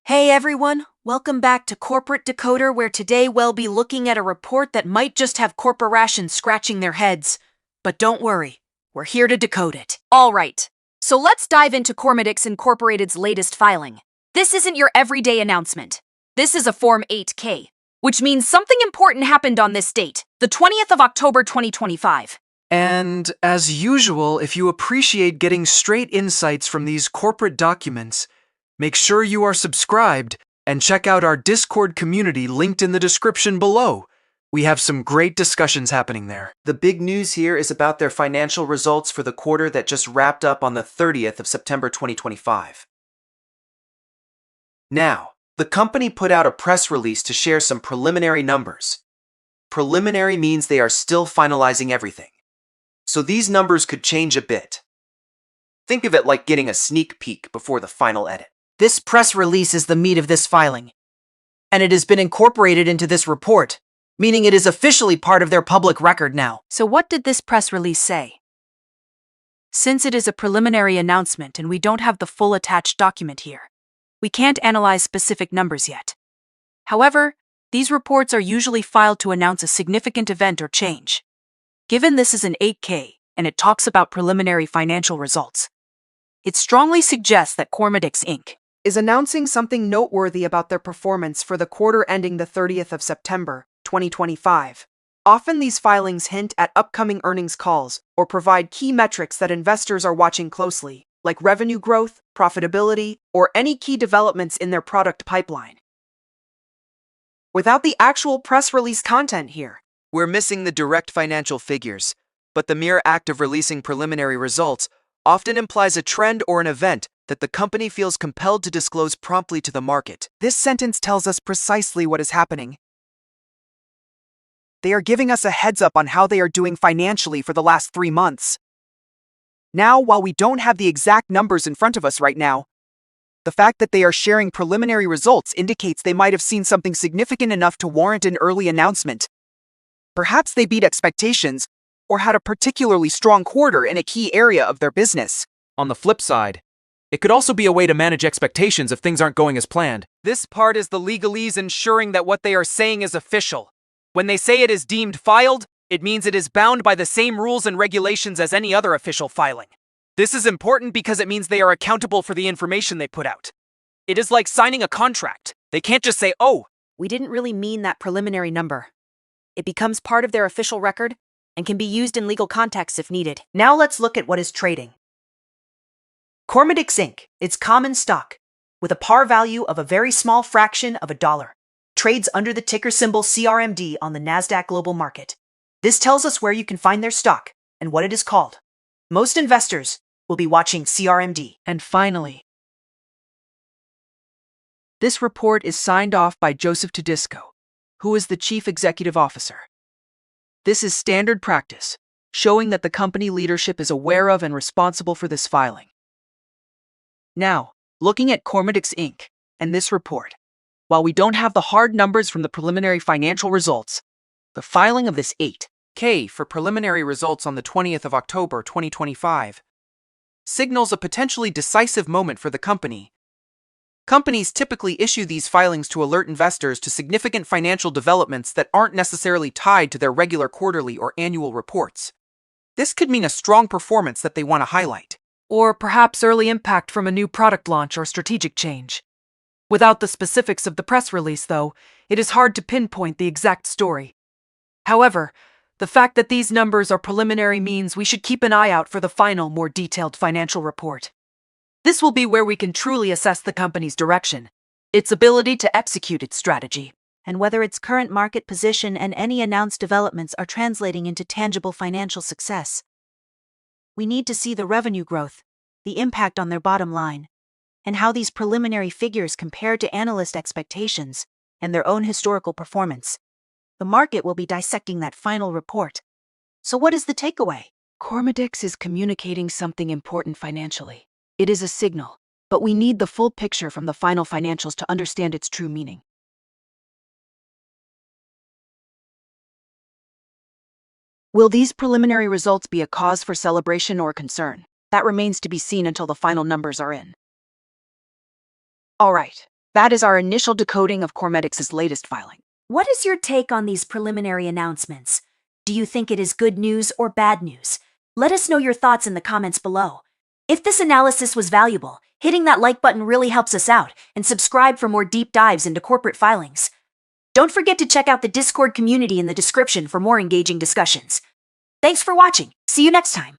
Hey everyone, welcome back to Corporate Decoder, where today we'll be looking at a report that might just have corporations scratching their heads. But don't worry, we're here to decode it. Alright, so let's dive into CorMedix Incorporated's latest filing. This isn't your everyday announcement. This is a Form 8K, which means something important happened on this date, the 20th of October 2025. And as usual, if you appreciate getting straight insights from these corporate documents, make sure you are subscribed and check out our Discord community linked in the description below. We have some great discussions happening there. The big news here is about their financial results for the quarter that just wrapped up on the 30th of September 2025. Now, the company put out a press release to share some preliminary numbers. Preliminary means they are still finalizing everything. So these numbers could change a bit. Think of it like getting a sneak peek before the final edit. This press release is the meat of this filing, and it has been incorporated into this report, meaning it is officially part of their public record now. So what did this press release say? Since it is a preliminary announcement and we don't have the full attached document here, we can't analyze specific numbers yet. However, these reports are usually filed to announce a significant event or change. Given this is an 8K and it talks about preliminary financial results, it strongly suggests that CorMedix Inc. is announcing something noteworthy about their performance for the quarter ending the 30th of September, 2025. Often these filings hint at upcoming earnings calls or provide key metrics that investors are watching closely, like revenue growth, profitability, or any key developments in their product pipeline. Without the actual press release content here, We're missing the direct financial figures, but the mere act of releasing preliminary results often implies a trend or an event that the company feels compelled to disclose promptly to the market. this sentence tells us precisely what is happening. They are giving us a heads up on how they are doing financially for the last 3 months. Now, while we don't have the exact numbers in front of us right now, the fact that they are sharing preliminary results indicates they might have seen something significant enough to warrant an early announcement. Perhaps they beat expectations or had a particularly strong quarter in a key area of their business. On the flip side, it could also be a way to manage expectations if things aren't going as planned. This part is the legalese ensuring that what they are saying is official. When they say it is deemed filed, it means it is bound by the same rules and regulations as any other official filing. This is important because it means they are accountable for the information they put out. It is like signing a contract. They can't just say, "Oh, We didn't really mean that preliminary number. It becomes part of their official record and can be used in legal contexts if needed. Now let's look at what is trading. CorMedix Inc., its common stock, with a par value of a very small fraction of $1, trades under the ticker symbol CRMD on the Nasdaq Global Market. This tells us where you can find their stock and what it is called. Most investors will be watching CRMD. And finally, this report is signed off by Joseph Tedisco, who is the Chief Executive Officer. This is standard practice, showing that the company leadership is aware of and responsible for this filing. Now, looking at CorMedix Inc. and this report, while we don't have the hard numbers from the preliminary financial results, the filing of this 8K for preliminary results on the 20th of October 2025 signals a potentially decisive moment for the company. Companies typically issue these filings to alert investors to significant financial developments that aren't necessarily tied to their regular quarterly or annual reports. This could mean a strong performance that they want to highlight. or perhaps early impact from a new product launch or strategic change. Without the specifics of the press release, though, it is hard to pinpoint the exact story. However, the fact that these numbers are preliminary means we should keep an eye out for the final, more detailed financial report. This will be where we can truly assess the company's direction, its ability to execute its strategy, and whether its current market position and any announced developments are translating into tangible financial success. We need to see the revenue growth, the impact on their bottom line, and how these preliminary figures compare to analyst expectations and their own historical performance. The market will be dissecting that final report. So what is the takeaway? CorMedix is communicating something important financially. It is a signal, but we need the full picture from the final financials to understand its true meaning. Will these preliminary results be a cause for celebration or concern? That remains to be seen until the final numbers are in. All right, That is our initial decoding of CorMedix's latest filing. What is your take on these preliminary announcements? Do you think it is good news or bad news? Let us know your thoughts in the comments below. If this analysis was valuable, hitting that like button really helps us out, and subscribe for more deep dives into corporate filings. Don't forget to check out the Discord community in the description for more engaging discussions. Thanks for watching. See you next time.